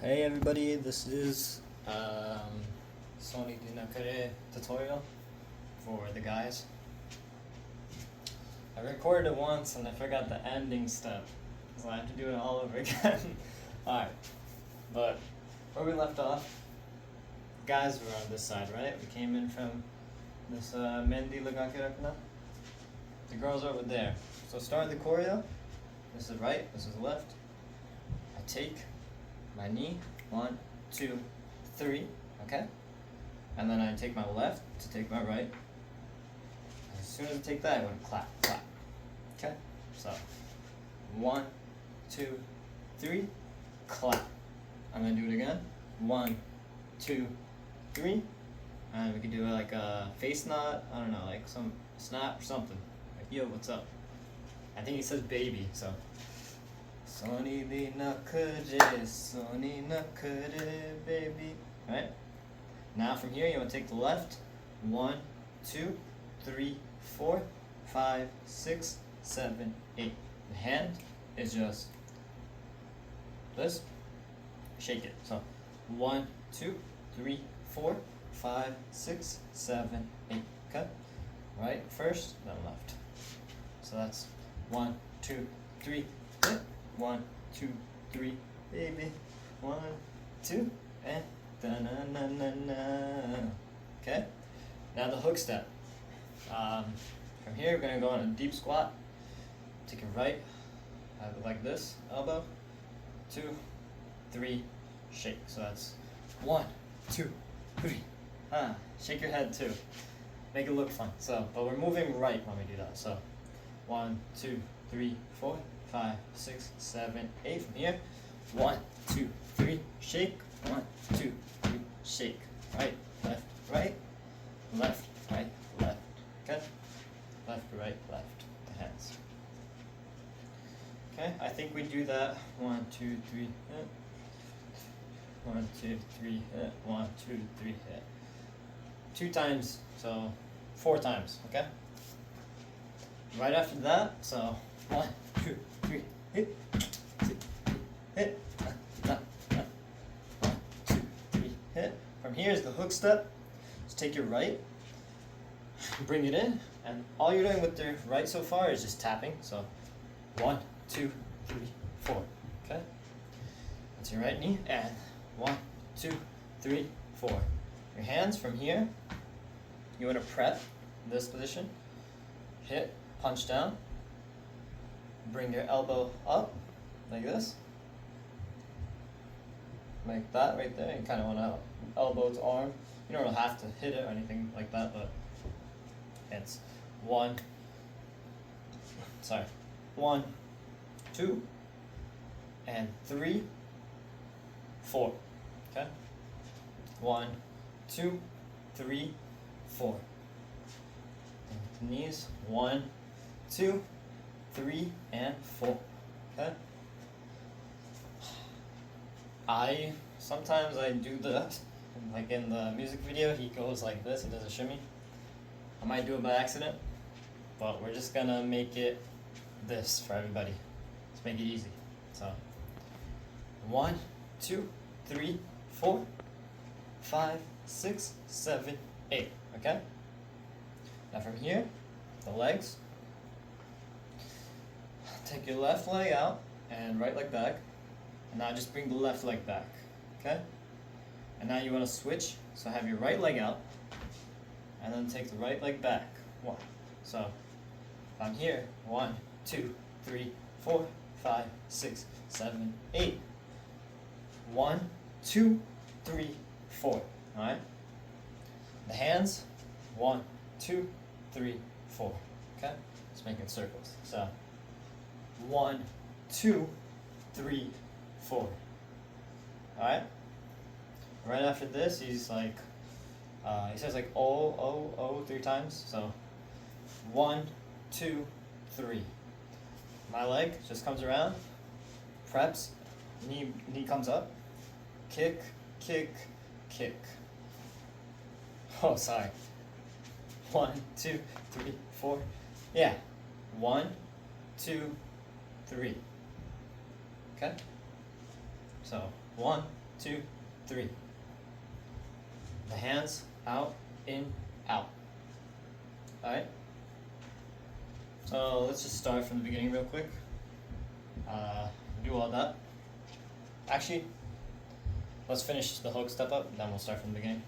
Hey everybody, this is Soni nakhre tutorial for the guys. I recorded it once and I forgot the ending step, so I have to do it all over again. Alright, but where we left off, guys were on this side, right? We came in from this Mendi laga ke rakhna. The girls are over there. So start the choreo. This is right, this is left. I take my knee, 1, 2, 3, okay? And then I take my left to take my right. As soon as I take that, I want to clap, clap. Okay? So, 1, 2, 3, clap. I'm gonna do it again. 1, 2, 3. And we can do it like a face nod, I don't know, like some snap or something. Like, yo, what's up? I think he says baby, so. Soni nakhre, Soni nakhre, baby. Right? Now from here, you want to take the left. 1, 2, 3, 4, 5, 6, 7, 8. The hand is just this. Shake it. So 1, 2, 3, 4, 5, 6, 7, 8. Okay? Right first, then left. So that's 1, 2, 3, hit. 1, 2, 3, baby. 1, 2, and da na na na na. Okay? Now the hook step. From here, we're gonna go on a deep squat. Take it right, have it like this, elbow. 2, 3, shake. So that's 1, 2, 3. Shake your head too. Make it look fun. So, but we're moving right when we do that. So, 1, 2, 3, 4, 5, 6, 7, 8. From here, 1, 2, 3, shake. 1, 2, 3, shake. Right, left, right, left, right, left. Okay? Left, right, left. The hands. Okay, I think we do that. 1, 2, 3, hit. 1, 2, 3, hit. 1, 2, 3, hit. 2 times, so 4 times, okay? Right after that, so 1, 2, 3, hit, 2, 3, hit, 1, 2, 3, hit. From here is the hook step. Just take your right, bring it in, and all you're doing with the right so far is just tapping. So 1, 2, 3, 4. Okay? That's your right knee, and 1, 2, 3, 4. Your hands from here, you want to prep in this position, hit, punch down, bring your elbow up, like this, like that right there. You kind of want to elbow to arm. You don't have to hit it or anything like that, but it's 1, 2, and 3, 4. Okay? 1, 2, 3, 4. And knees, 1, 2, 3, and 4. Okay? Sometimes I do that. Like in the music video, he goes like this, he does a shimmy. I might do it by accident, but we're just gonna make it this for everybody. Let's make it easy. So 1, 2, 3, 4, 5, 6, 7, 8. Okay? Now from here, the legs. Take your left leg out and right leg back. And now just bring the left leg back. Okay? And now you want to switch. So have your right leg out. And then take the right leg back. 1. So if I'm here, 1, 2, 3, 4, 5, 6, 7, 8. 1, 2, 3, 4. Alright? The hands, 1, 2, 3, 4. Okay? Let's make it circles. So 1, 2, 3, 4. Alright? Right after this, he's like, he says like oh, oh, oh 3 times. So 1, 2, 3. My leg just comes around, preps, knee comes up, kick, kick, kick. Oh, sorry. 1, 2, 3, 4. Yeah. 1, 2, 3. Okay? So 1, 2, 3. The hands out, in, out. Alright? So let's just start from the beginning real quick. Do all that. Actually, let's finish the hook step up, then we'll start from the beginning.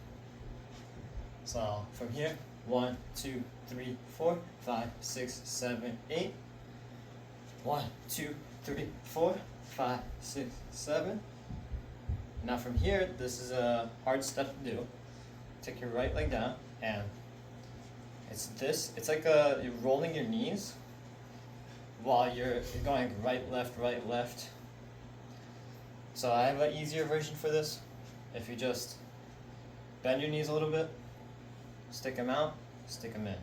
So from here, 1, 2, 3, 4, 5, 6, 7, 8. 1, 2, 3, 4, 5, 6, 7. Now from here, this is a hard step to do. Take your right leg down, and it's like you're rolling your knees while you're going right, left. So I have an easier version for this. If you just bend your knees a little bit, stick them out, stick them in.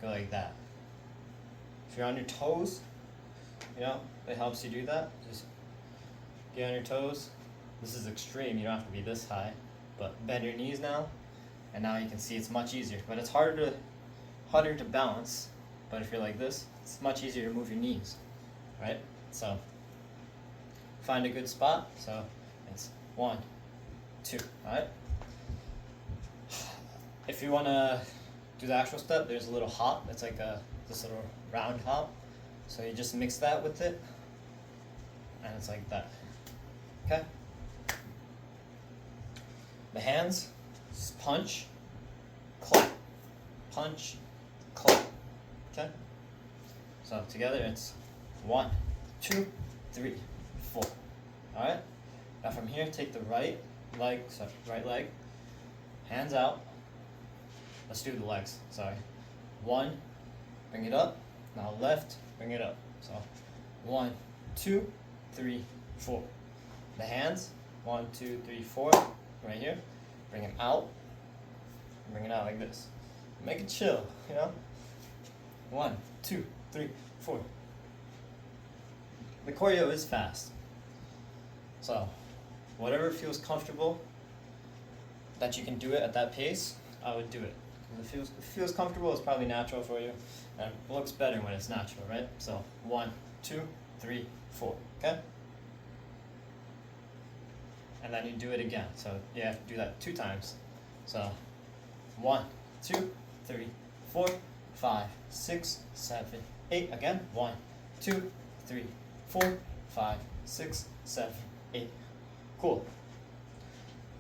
Go like that. If you're on your toes, it helps you do that. Just get on your toes. This is extreme, you don't have to be this high, but bend your knees now, and now you can see it's much easier. But it's harder to balance, but if you're like this, it's much easier to move your knees, right? So find a good spot. So it's 1, 2, alright? If you want to do the actual step, there's a little hop. It's like this little round hop. So you just mix that with it, and it's like that. Okay? The hands, just punch, clap, punch, clap. Okay? So together it's 1, 2, 3, 4. Alright? Now from here, take the right leg, hands out. Let's do the legs, sorry. 1, bring it up. Now left, bring it up. So 1, 2, 3, 4. The hands, 1, 2, 3, 4. Right here. Bring it out. Bring it out like this. Make it chill, 1, 2, 3, 4. The choreo is fast. So, whatever feels comfortable that you can do it at that pace, I would do it. If it feels comfortable, it's probably natural for you. And it looks better when it's natural, right? So 1, 2, 3, 4. Okay? And then you do it again. So you have to do that 2 times. So 1, 2, 3, 4, 5, 6, 7, 8. Again. 1, 2, 3, 4, 5, 6, 7, 8. Cool.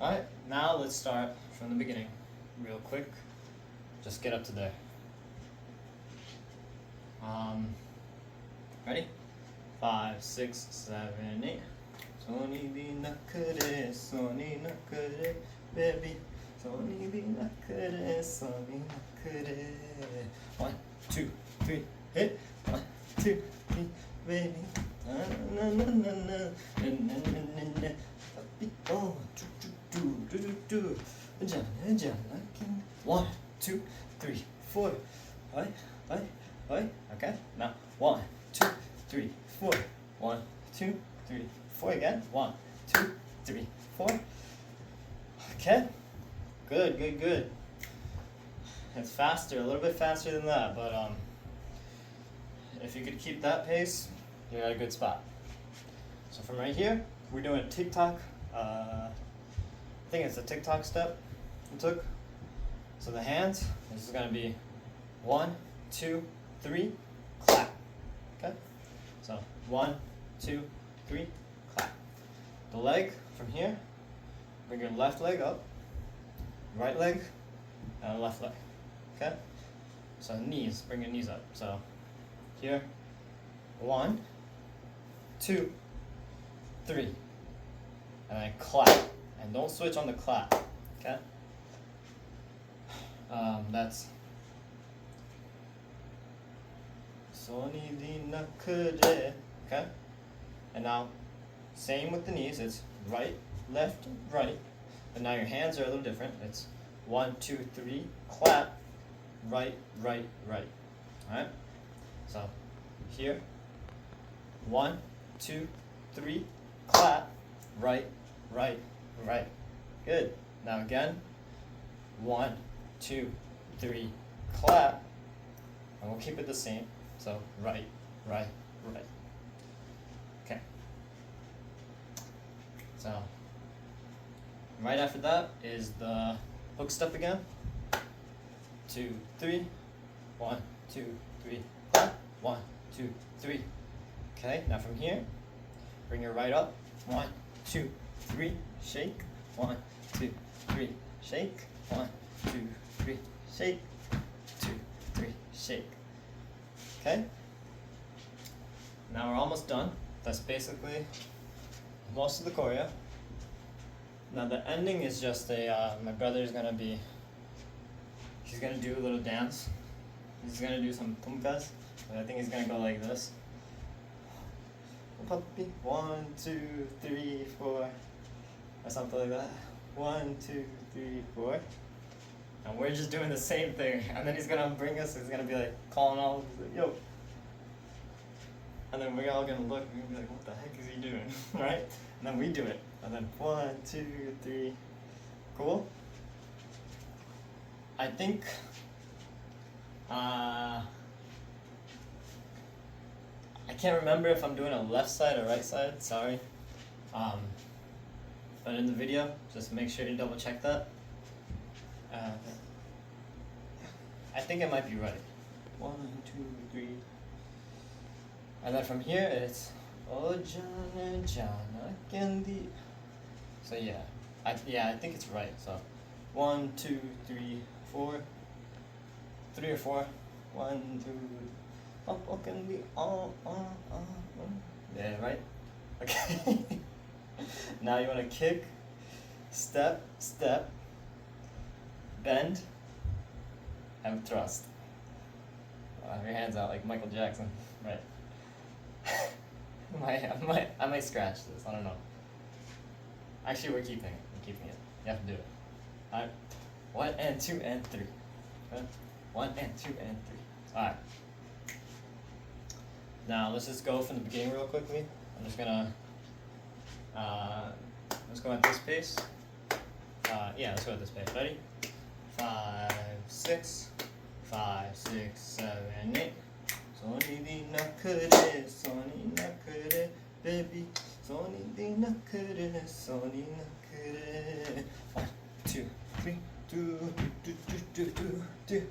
Alright, now let's start from the beginning real quick. Just get up to there. Ready? 5, 6, 7, 8. Soni di nakhre, baby. Soni di nakhre. 1, 2, 3, hit. 1, 2, 3, baby. Na na na na na. Oh, do. 1, 2, 3, 4. Okay. Now 1, 2, 3, 4. 1, 2, 3, 4 again. 1, 2, 3, 4. Okay. Good. It's faster, a little bit faster than that, but if you could keep that pace, you're at a good spot. So from right here, we're doing a TikTok. I think it's a TikTok step we took. So the hands, this is gonna be 1, 2, 3, clap. Okay? So 1, 2, 3, clap. The leg from here, bring your left leg up, right leg, and left leg. Okay? So knees, bring your knees up. So here, 1, 2, 3, and then clap. And don't switch on the clap. Okay? That's Soni di nakhre. Okay? And now, same with the knees. It's right, left, right. But now your hands are a little different. It's 1, 2, 3, clap, right. Alright? So, here, 1, 2, 3, clap, right. Good. Now again, 1, 2, 3, clap, and we'll keep it the same. So right. Okay. So Right after that is the hook step again. 2, 3. 1, 2, 3. Clap. 1, 2, 3. Okay, now from here, bring your right up. 1, 2, 3. Shake. 1, 2, 3. Shake. 1, 2, 3. Shake. 2, 3. Shake. Okay. Now we're almost done. That's basically most of the choreo. Now the ending is just my brother's gonna be, he's gonna do a little dance. He's gonna do some punkas. I think he's gonna go like this. Puppy, 1, 2, 3, 4, or something like that. 1, 2, 3, 4. And we're just doing the same thing. And then he's gonna bring us, he's gonna be like calling all, like, yo. And then we're all gonna look and be like, what the heck is he doing? Right? And then we do it. And then 1, 2, 3. Cool? I think I can't remember if I'm doing a left side or right side, sorry. But in the video, just make sure you double check that. I think it might be right. 1, 2, 3. And then from here it's Oh Jana Jana Candy. So yeah, I think it's right. So 1, 2, 3, 4. 3 or 4. 1, 2. Oh candy. Yeah, right. Okay. Now you want to kick, step, step, bend, and thrust. Have your hands out like Michael Jackson, right? I might scratch this. I don't know. Actually, we're keeping it. We're keeping it. You have to do it. All right. 1 and 2 and 3. 1 and 2 and 3. All right. Now let's just go from the beginning real quickly. I'm just gonna let's go at this pace. Yeah, let's go at this pace. Ready? 5, 6, 5, 6, 7, 8. Soni di nakhre, baby. Soni di nakhre, Soni nakhre. 1, 2, 3, 2, 2, 2, 2, 2, 2.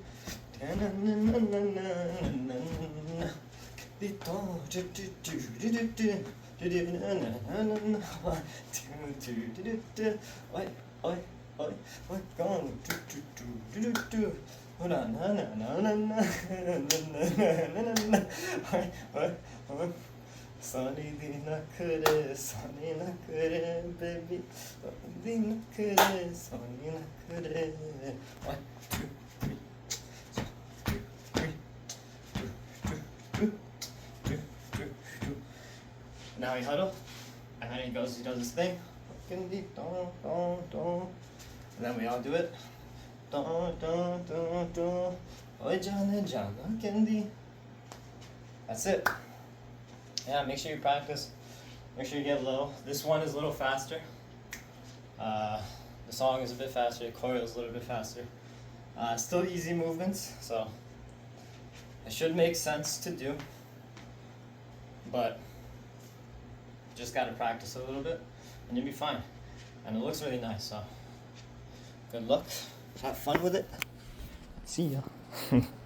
Soni di nakhre, Soni nakhre, baby. Soni di nakhre, Soni nakhre. 1, 2, 3. Now he huddle, and then he does his thing. And then we all do it. That's it. Yeah, make sure you practice. Make sure you get low. This one is a little faster. The song is a bit faster. The choreo is a little bit faster. Still easy movements, so it should make sense to do. But just gotta practice a little bit, and you'll be fine. And it looks really nice, so good luck. Have fun with it. See ya.